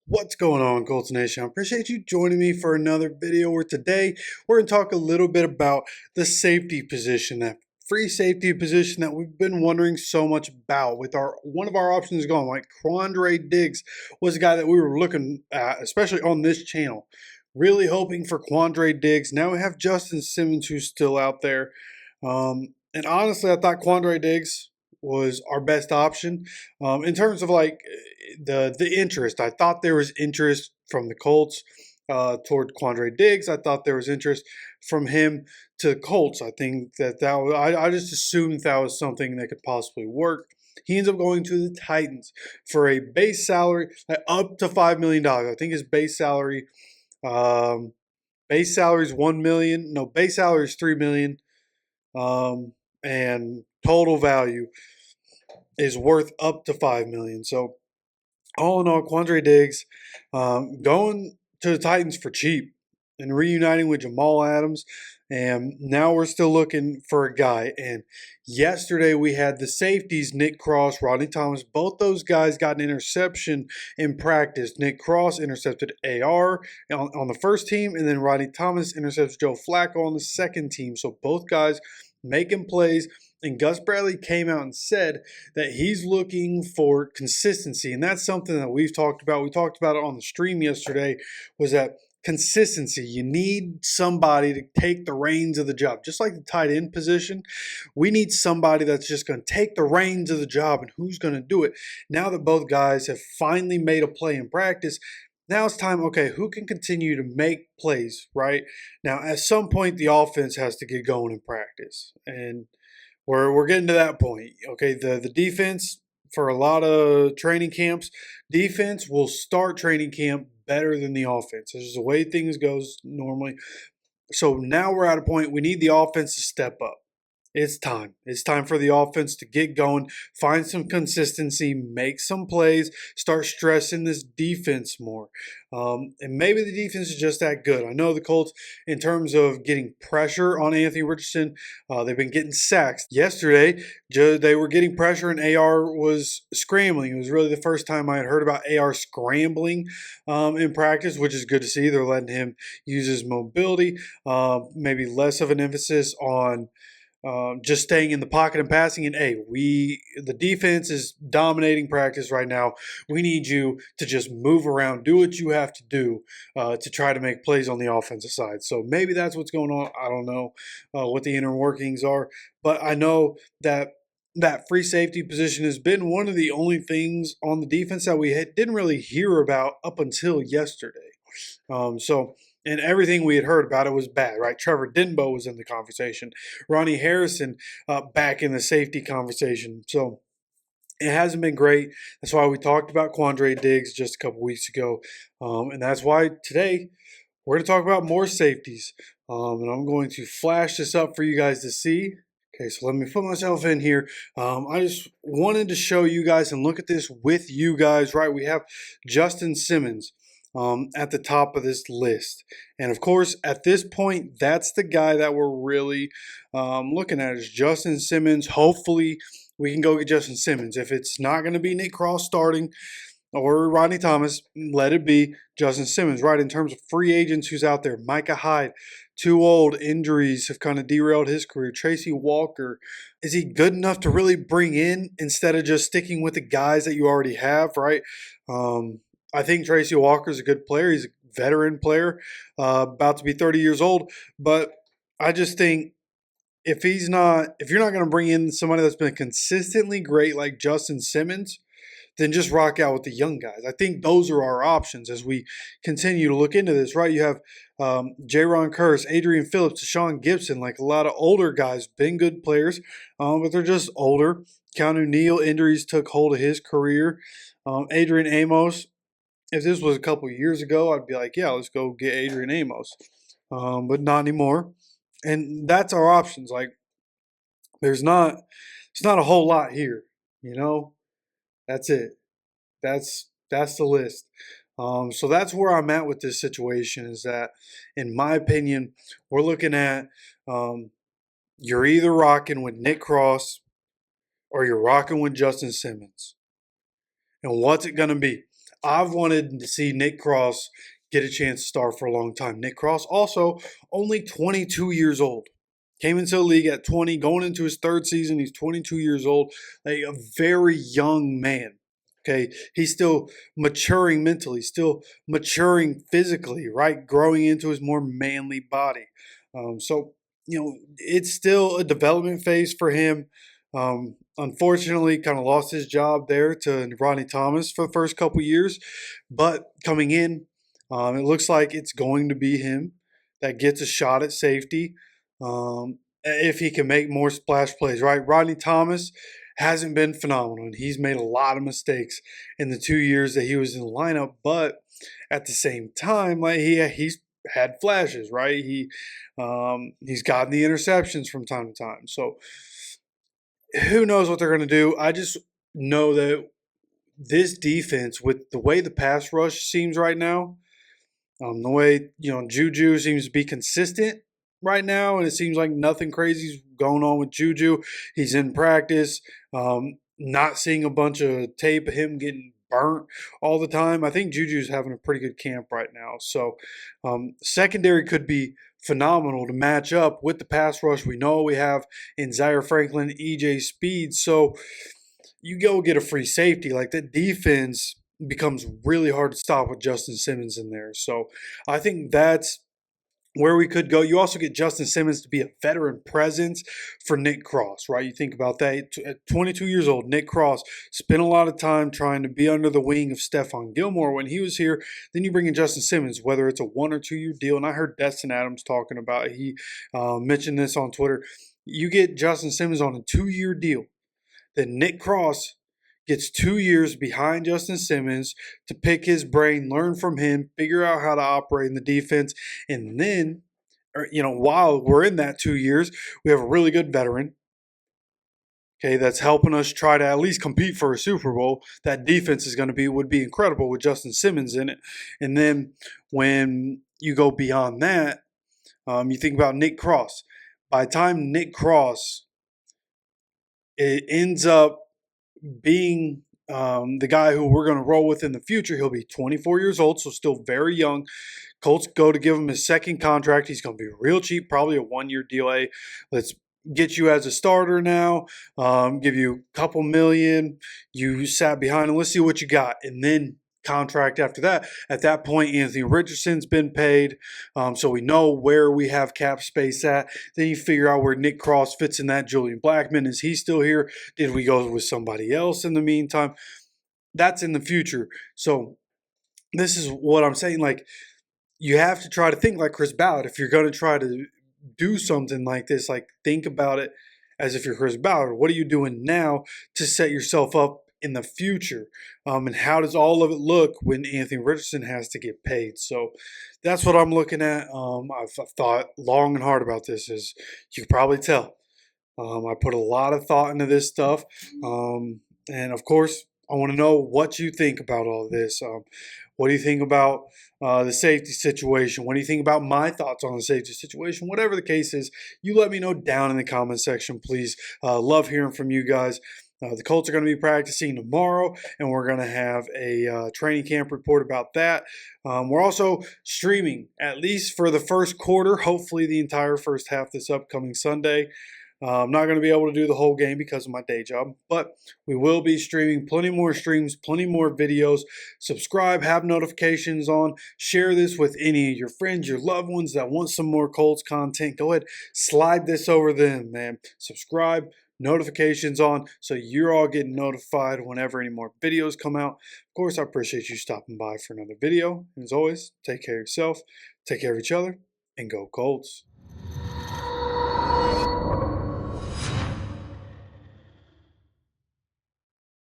What's going on, Colts Nation? I appreciate you joining me for another video where today we're going to talk a little bit about the safety position, that free safety position that we've been wondering so much about with one of our options gone. Like Quandre Diggs was a guy that we were looking at, especially on this channel. Really hoping for Quandre Diggs. Now we have Justin Simmons who's still out there. And honestly, I thought Quandre Diggs was our best option in terms of like the interest. I thought there was interest from the Colts toward Quandre Diggs. I thought there was interest from him to the Colts. I think that was, I just assumed that was something that could possibly work. He ends up going to the Titans for a base salary up to $5 million. I think his um, base salary is 1 million. No, base salary is 3 million, and total value is worth up to 5 million. So all in all, Quandre Diggs going to the Titans for cheap and reuniting with Jamal Adams. And now we're still looking for a guy. And yesterday we had the safeties, Nick Cross, Rodney Thomas. Both those guys got an interception in practice. Nick Cross intercepted AR on the first team, and then Rodney Thomas intercepts Joe Flacco on the second team. So both guys making plays. And Gus Bradley came out and said that he's looking for consistency. And that's something that we've talked about. We talked about it on the stream yesterday, was that consistency. You need somebody to take the reins of the job. Just like the tight end position, we need somebody that's just going to take the reins of the job. And who's going to do it? Now that both guys have finally made a play in practice, now it's time, okay, who can continue to make plays, right? Now, at some point, the offense has to get going in practice. And we're getting to that point. Okay, the defense for a lot of training camps, defense will start training camp better than the offense. This is the way things goes normally. So now we're at a point we need the offense to step up. It's time. It's time for the offense to get going, find some consistency, make some plays, start stressing this defense more. And maybe the defense is just that good. I know the Colts, in terms of getting pressure on Anthony Richardson, they've been getting sacks. Yesterday, they were getting pressure and AR was scrambling. It was really the first time I had heard about AR scrambling in practice, which is good to see. They're letting him use his mobility, maybe less of an emphasis on just staying in the pocket and passing. And hey, the defense is dominating practice right now. We need you to just move around, do what you have to do to try to make plays on the offensive side. So maybe that's what's going on. I don't know what the inner workings are, but I know that that free safety position has been one of the only things on the defense that we didn't really hear about up until yesterday. So and everything we had heard about it was bad, right? Trevor Denbo was in the conversation. Ronnie Harrison back in the safety conversation. So it hasn't been great. That's why we talked about Quandre Diggs just a couple weeks ago. And that's why today we're going to talk about more safeties. And I'm going to flash this up for you guys to see. Okay, so let me put myself in here. I just wanted to show you guys and look at this with you guys, right? We have Justin Simmons at the top of this list. And of course, at this point, that's the guy that we're really looking at is Justin Simmons. Hopefully, we can go get Justin Simmons. If it's not going to be Nick Cross starting or Rodney Thomas, let it be Justin Simmons, right? In terms of free agents who's out there, Micah Hyde, too old, injuries have kind of derailed his career. Tracy Walker, is he good enough to really bring in instead of just sticking with the guys that you already have, right? I think Tracy Walker is a good player. He's a veteran player, about to be 30 years old. But I just think if you're not going to bring in somebody that's been consistently great like Justin Simmons, then just rock out with the young guys. I think those are our options as we continue to look into this, right? You have Jaron Curse, Adrian Phillips, Deshaun Gibson, like a lot of older guys, been good players, but they're just older. Keanu Neal, injuries took hold of his career. Adrian Amos, if this was a couple years ago, I'd be like, yeah, let's go get Adrian Amos. But not anymore. And that's our options. Like, it's not a whole lot here, you know? That's it. That's the list. So that's where I'm at with this situation is that, in my opinion, we're looking at you're either rocking with Nick Cross or you're rocking with Justin Simmons. And what's it going to be? I've wanted to see Nick Cross get a chance to start for a long time. Nick Cross, also only 22 years old. Came into the league at 20, going into his third season. He's 22 years old, like a very young man. Okay, he's still maturing mentally, still maturing physically, right? Growing into his more manly body. So, it's still a development phase for him. Unfortunately, kind of lost his job there to Rodney Thomas for the first couple years, but coming in, it looks like it's going to be him that gets a shot at safety. If he can make more splash plays, right? Rodney Thomas hasn't been phenomenal, and he's made a lot of mistakes in the 2 years that he was in the lineup. But at the same time, like he's had flashes, right? He's gotten the interceptions from time to time. So who knows what they're going to do? I just know that this defense, with the way the pass rush seems right now, the way Juju seems to be consistent right now, and it seems like nothing crazy is going on with Juju. He's in practice. Not seeing a bunch of tape of him getting burnt all the time. I think Juju's having a pretty good camp right now. So secondary could be phenomenal to match up with the pass rush we know we have in Zaire Franklin, EJ Speed. So you go get a free safety, like that defense becomes really hard to stop with Justin Simmons in there. So I think that's where we could go. You also get Justin Simmons to be a veteran presence for Nick Cross, right? You think about that. At 22 years old, Nick Cross spent a lot of time trying to be under the wing of Stephon Gilmore when he was here. Then you bring in Justin Simmons, whether it's a 1 or 2 year deal. And I heard Destin Adams talking about it. He mentioned this on Twitter. You get Justin Simmons on a 2 year deal. Then Nick Cross gets 2 years behind Justin Simmons to pick his brain, learn from him, figure out how to operate in the defense. And then, while we're in that 2 years, we have a really good veteran, okay, that's helping us try to at least compete for a Super Bowl. That defense would be incredible with Justin Simmons in it. And then when you go beyond that, you think about Nick Cross. By the time Nick Cross it ends up being the guy who we're going to roll with in the future, he'll be 24 years old, so still very young. Colts go to give him his second contract. He's going to be real cheap, probably a 1 year deal. Let's get you as a starter now, give you a couple million. You sat behind him. Let's see what you got. And then contract after that. At that point, Anthony Richardson's been paid, so we know where we have cap space at. Then you figure out where Nick Cross fits in that. Julian Blackmon, is he still here? Did we go with somebody else in the meantime? That's in the future. So this is what I'm saying. Like, you have to try to think like Chris Ballard. If you're going to try to do something like this, like think about it as if you're Chris Ballard. What are you doing now to set yourself up in the future? And how does all of it look when Anthony Richardson has to get paid? So that's what I'm looking at. I've thought long and hard about this, as you can probably tell. I put a lot of thought into this stuff. And of course, I want to know what you think about all of this. What do you think about the safety situation? What do you think about my thoughts on the safety situation? Whatever the case is, you let me know down in the comment section, please. Love hearing from you guys. The Colts are going to be practicing tomorrow, and we're going to have a training camp report about that. We're also streaming, at least for the first quarter, hopefully the entire first half this upcoming Sunday. I'm not going to be able to do the whole game because of my day job, but we will be streaming plenty more streams, plenty more videos. Subscribe, have notifications on, share this with any of your friends, your loved ones that want some more Colts content. Go ahead, slide this over them, man. Subscribe, notifications on, so you're all getting notified whenever any more videos come out. Of course, I appreciate you stopping by for another video. And as always, take care of yourself, take care of each other, and go Colts.